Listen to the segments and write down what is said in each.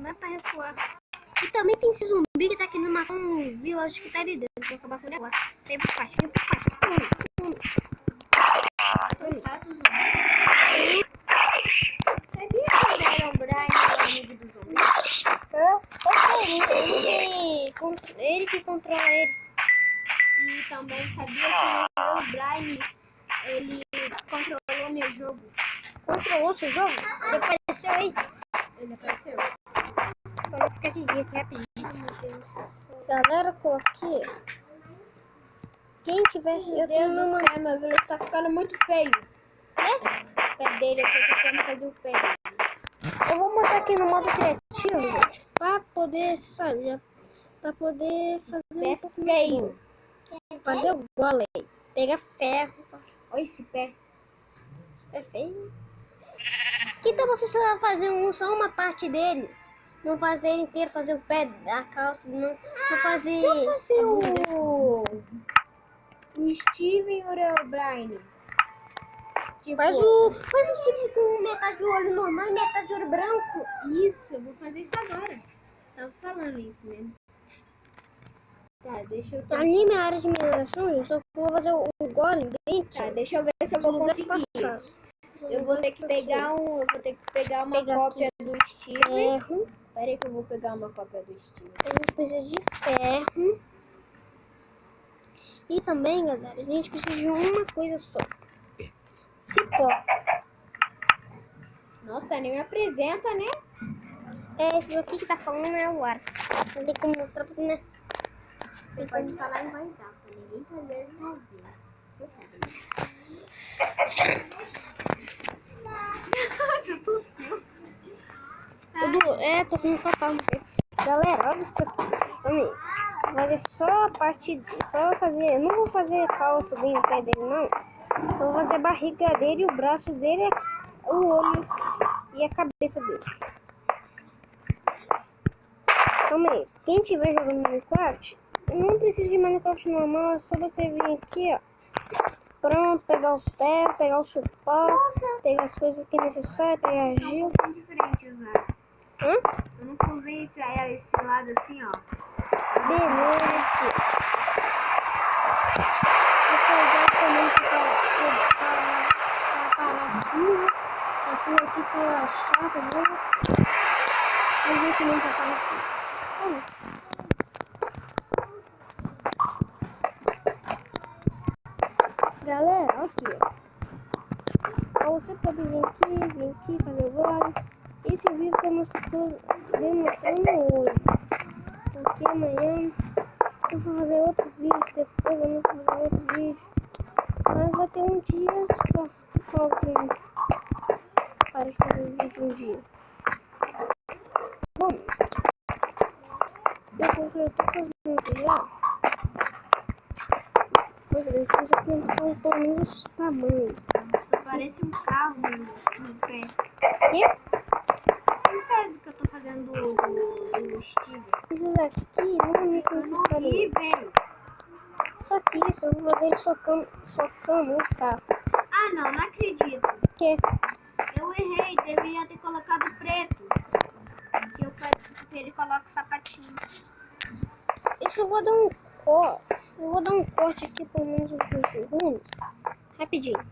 dá pra recuar. E também tem esse zumbi que tá querendo matar um village que tá ali dentro. Vou acabar com ele agora. Vem pro pátio, vem pro pátio. Coitado do zumbi. Sabia que ele era o Brian, o amigo do zumbi? Ele que controla ele. E também sabia que o Brian, ele controlou meu jogo. Controlou seu jogo? Ele apareceu aí. Ele apareceu. Agora fica de dia aqui rapidinho. Galera, coloquei. Quem tiver. Meu Deus do céu, meu filho tá ficando muito feio. O pé dele, eu tô tentando fazer o pé dele. Eu vou botar aqui no modo criativo, gente. Pra poder, sabe, já. Pra poder fazer um pouco feio. Fazer o golem. Pegar ferro. Olha esse pé. É feio. Que tal você só fazer só uma parte dele? Não fazer ele inteiro, fazer o pé da calça, não. Só fazer. Se eu fazer o Steven ou o Brian? Tipo, Faz tipo com metade de olho normal e metade de olho branco. Isso, eu vou fazer isso agora. Tava falando isso mesmo. Tá, deixa eu... Ali minha área de mineração, gente, eu vou fazer o golem bem aqui. Tá, deixa eu ver se eu vou conseguir. Eu vou ter que pegar uma cópia aqui. do Steven. Ferro. Pera aí que eu vou pegar uma cópia do Steven. A gente precisa de ferro. E também, galera, a gente precisa de uma coisa só. Cipó. Nossa, nem me apresenta, né? Esse daqui que tá falando é o ar. Não tem como mostrar porque, né? Você pode falar em voz alta, ninguém tá vendo, tá ouvindo. Você sabe, né? Você tossiu. Tô com um catarro. Galera, olha isso aqui. Também. Vai ser só a parte. Só fazer. Eu não vou fazer calça dele, o pé dele, não. Eu vou fazer a barriga dele, o braço dele, o olho e a cabeça dele. Também. Quem estiver jogando Minecraft, não precisa de Minecraft normal. É só você vir aqui, ó. Pronto, pegar o ferro, pegar o chupão, pegar as coisas que é necessário, pegar a gil. É diferente usar. Hã? Eu nunca usei esse lado assim, ó. Beleza, aqui. Vou pegar também que tá paradinho. Assim aqui tá chata, né? Vamos ver que não tá paradinho. Galera, aqui, ó. Pra você poder vir aqui, fazer o golem. Esse vídeo tá demonstrando hoje. Porque amanhã eu vou fazer outro vídeo, depois eu vou fazer outro vídeo. Mas vai ter um dia só. Falta para de fazer vídeo um dia. Bom, depois que eu tô fazendo aqui já. Pois é, depois eu tenho que ser pelo menos tamanho. Parece um carro no pé. Quê? Não é que eu tô fazendo o Steven. Isso daqui não é muito necessário. Velho. Só que isso, eu vou fazer ele socando o carro. Ah, não acredito. Que? Eu errei, deveria ter colocado preto. Que eu ele coloca sapatinho. Isso eu vou dar um corte. Eu vou dar um corte aqui por menos uns segundos. Rapidinho.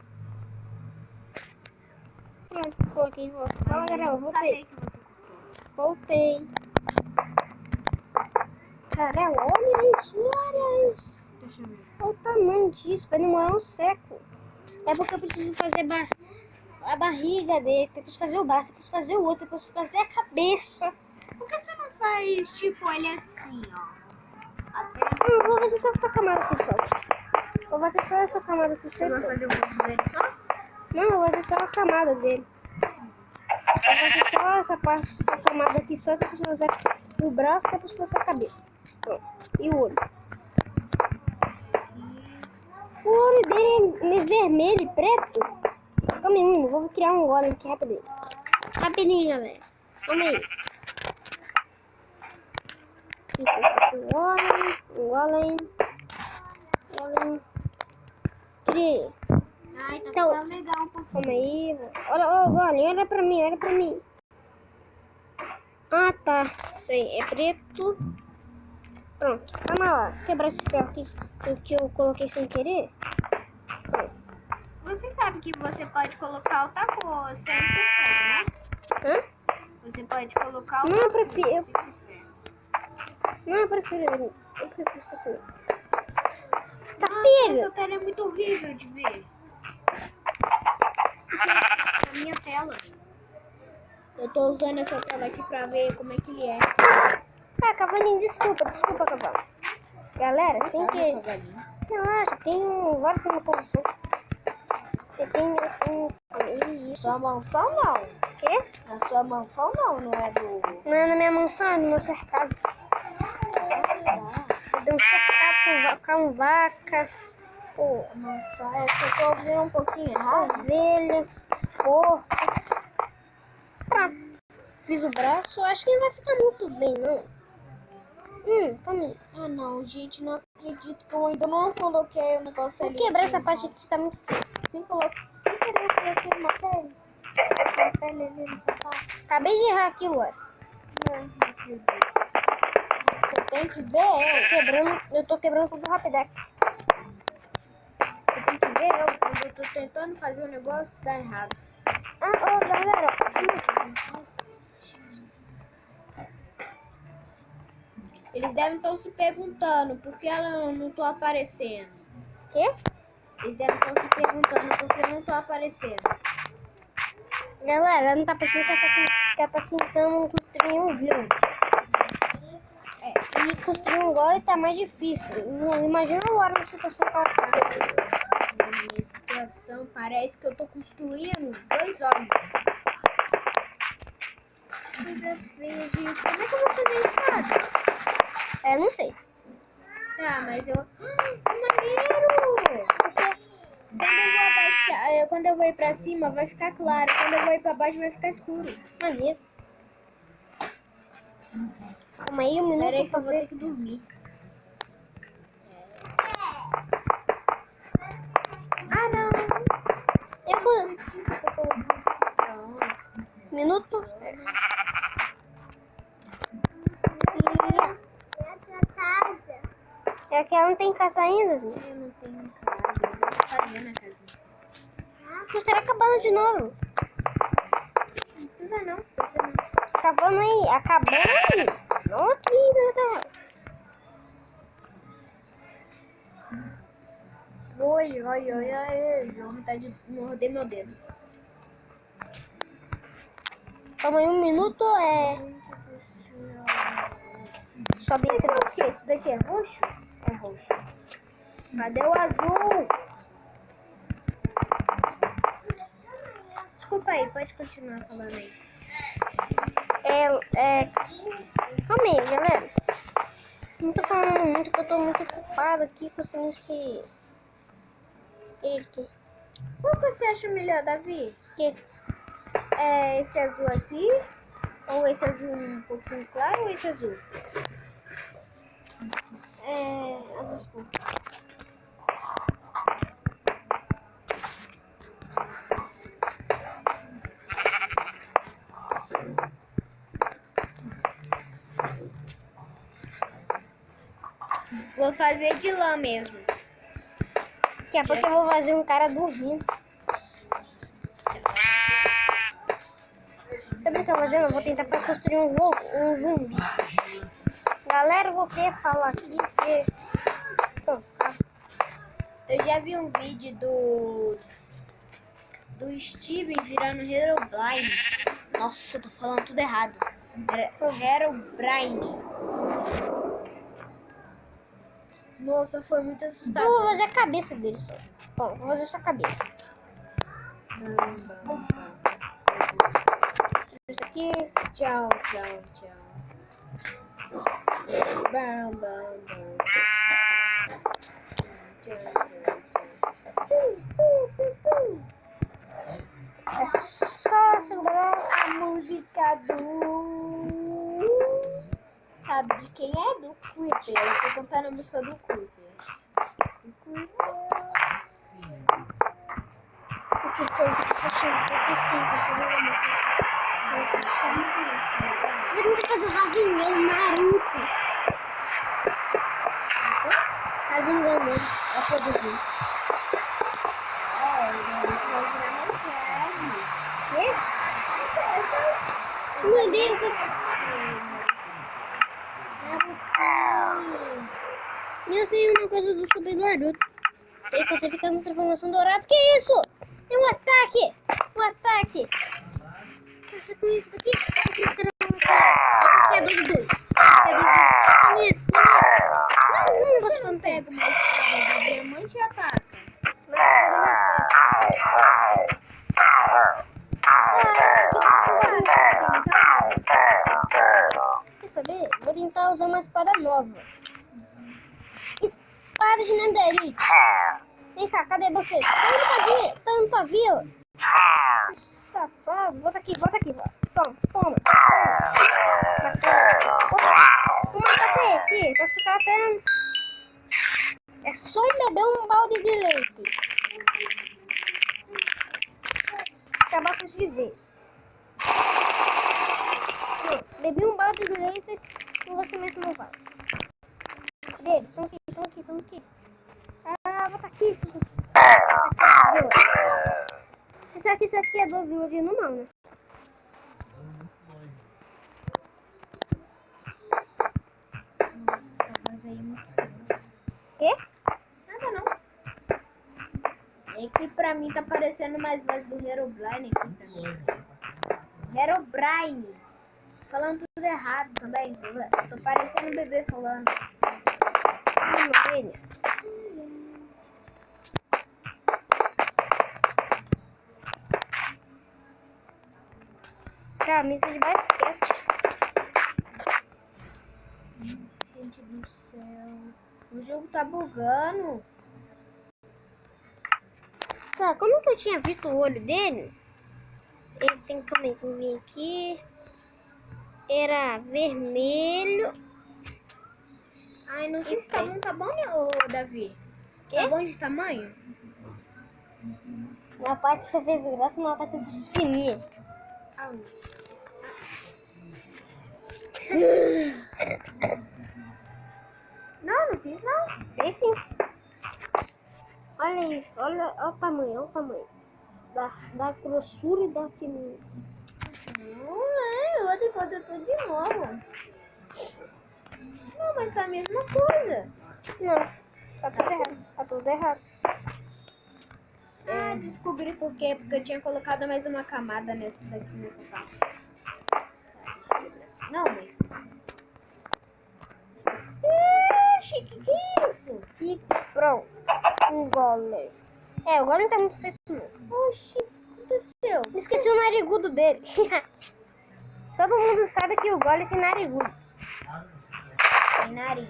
Pronto, coloquei de volta. Fala, galera, voltei. Voltei. Cara, olha isso, olha isso. Deixa eu ver. Olha o tamanho disso, vai demorar um século. É porque eu preciso fazer a barriga dele, depois fazer o braço, depois fazer o outro, depois fazer a cabeça. Por que você não faz tipo ele assim, ó? Eu vou fazer só essa camada aqui só. Vou fazer só essa camada aqui só. Você vai fazer o rosto dele só? Não, eu vou fazer só a camada dele. Eu vou fazer só essa parte, essa camada aqui só, depois eu vou fazer o braço, depois fazer a cabeça. Pronto. E o olho. O olho dele é vermelho e preto. Calma aí, menino. Vou criar um golem aqui rapidinho. Rapidinho, galera. Calma aí. Golem. Criei. Ai, tá Então, ficando legal um pouquinho. Calma aí. Olha, golem, olha pra mim, olha pra mim. Ah, Tá, sei, é preto. Pronto, tá na hora. Quebrar esse ferro aqui que eu coloquei sem querer. Pronto. Você sabe que você pode colocar outra cor sem ser ferro, né? Hã? Você pode colocar Não, outra eu prefiro. cor sem ser ferro. Não, eu prefiro isso aqui. Tá, Nossa, pega! essa tela é muito horrível de ver. A minha tela. Eu tô usando essa tela aqui pra ver como é que ele é. Ah, Cavalinho, desculpa, Cavalo. Galera, sem que. Cavalinho. Relaxa, tenho vários na posição. Eu tenho isso. Sua mansão não. Quê? Na sua mansão não, não é do... Não é na minha mansão, é no meu cercado. Eu dei um cercado com vaca, com Mansão, é que eu tô ouvindo um pouquinho errado. ovelha, porco. Pronto. Fiz o braço, acho que não vai ficar muito bem, não. Calma aí. Ah não, gente, não acredito que eu ainda não coloquei o negócio Vou ali. quebrar essa parte aqui que tá muito feia. Sem querer, eu coloquei uma pele. Uma pele ali no sofá. Acabei de errar aqui, Laura. Não acredito. Você tem que ver Eu tô quebrando tudo rapidex. Você tem que ver eu quando eu tô tentando fazer um negócio e dá errado. Galera, Eles devem estar se perguntando por que ela não tô aparecendo. quê? Eles devem estar se perguntando por que eu não tô aparecendo. Galera, não tá pensando que ela tá tentando construir um village. E construir um golem tá mais difícil. Imagina o Laura na situação que ela tá. Na minha situação, parece que eu tô construindo 2 homens. Coisa feia, gente. Como é que eu vou fazer isso, cara? Não sei. Tá, mas eu... Que maneiro! Quando eu vou abaixar, quando eu vou ir pra cima, vai ficar claro. Quando eu vou ir pra baixo, vai ficar escuro. Maneiro. Calma aí, um minuto Pera aí que pra eu vou ver. ter que dormir. Ah, não! Minuto. Essa casa. É que ela não tem casa ainda, gente. Eu não tenho casa. Eu vou fazer na casinha. Você estará acabando de novo. Não precisa não. Precisa não. Acabando aí. Não aqui, né? Oi. Vontade de morder meu dedo. Calma aí, um minuto. Sobe esse O que? Isso daqui é roxo? É roxo. Cadê o azul? Desculpa aí, pode continuar falando aí. Calma aí, galera. Não tô falando muito, que eu tô muito ocupado aqui com esse... Ele aqui. Qual que você acha melhor, Davi? Que? É esse azul aqui? Ou esse azul um pouquinho claro ou esse azul? Azul escuro. Vou fazer de lã mesmo. Daqui a pouco eu vou fazer um cara dormindo. Sabe o que eu vou fazer? Eu vou tentar construir um zumbi. Galera, eu vou ter que falar aqui porque... Eu já vi um vídeo do Steven virando Herobrine. Nossa, eu tô falando tudo errado. Era Herobrine. Nossa, foi muito Eu assustador. vou fazer a cabeça dele só. Bom, vou fazer essa cabeça. Isso aqui. Tchau. É só segurar. A música do... Sabe de quem é? Do Creeper. Eu tô cantando a música do Creeper. O que foi que você chegou? Eu não fazer vingando Naruto. Tá vingando ele. Pra poder vir. Quê? Meu Deus. Eu sei uma coisa do Super Naruto. Ele consegue ficar com transformação dourada. Que isso? É um ataque! Um ataque! Nossa, com isso daqui. É doido. É isso. Não posso Você não pega uma espada de diamante e ataca. Mas eu vou dar Quer saber? Vou tentar usar uma espada nova. Espada de Netherite. Vem cá, cadê você? Tá indo pra vila. Safado. Bota aqui. Toma. Toma. Vou matar aqui. Posso ficar até... É só beber um balde de leite. Acabar com isso de vez. Bebi um balde de leite e você mesmo não vai. Deles, estão aqui. Ah, bota aqui. Você sabe que isso aqui é do Vila de Numão, né? Quê? Nada não. É que pra mim tá parecendo mais voz do Herobrine aqui também. Herobrine. Falando tudo errado também. Tô parecendo um bebê falando. Ele. Camisa de basquete. Gente do céu. O jogo tá bugando. Tá, como que eu tinha visto o olho dele? Ele tem que vir aqui. Era vermelho. Ai, não sei se tá bom, né, ô Davi? Quê? Tá bom de tamanho? Uma parte você fez grossa, uma parte você fez fininha. Não fiz não. Fez sim. Olha isso, olha o tamanho, Da grossura e da fininha. Não, eu vou ter que fazer tudo de novo. Não, mas tá a mesma coisa. Não, tá tudo errado. Ah, descobri por quê. Porque eu tinha colocado mais uma camada nessa parte. Não, mas... Ixi, que é isso? E pronto, um golem. O golem tá muito feito não. Oxi, o que aconteceu? Esqueci o narigudo dele. Todo mundo sabe que o golem tem narigudo. Tem nariz.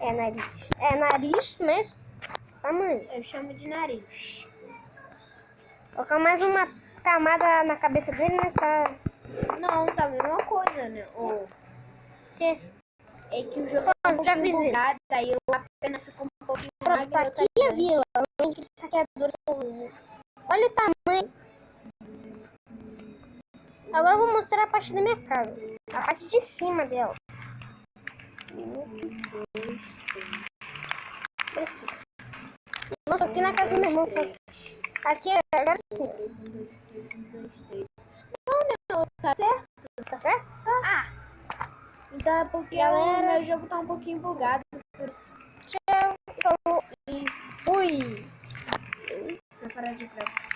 É nariz. É nariz, mas tamanho. Eu chamo de nariz. Colocar mais uma camada na cabeça dele, né? Tá... Não, tá a mesma coisa, né? O quê? É que o jogo Pronto, já fiz isso. bugado, aí eu apenas ficou um pouquinho Pronto, tá aqui a vila. Onde que saqueador. Olha o tamanho. Agora eu vou mostrar a parte da minha casa. A parte de cima dela. Nossa, aqui na casa do meu irmão. Aqui é agora sim. Não, tá certo? Tá certo? Ah, então é porque Galera, o meu jogo tá um pouquinho bugado. tchau. Falou e fui. Vou parar de gravar.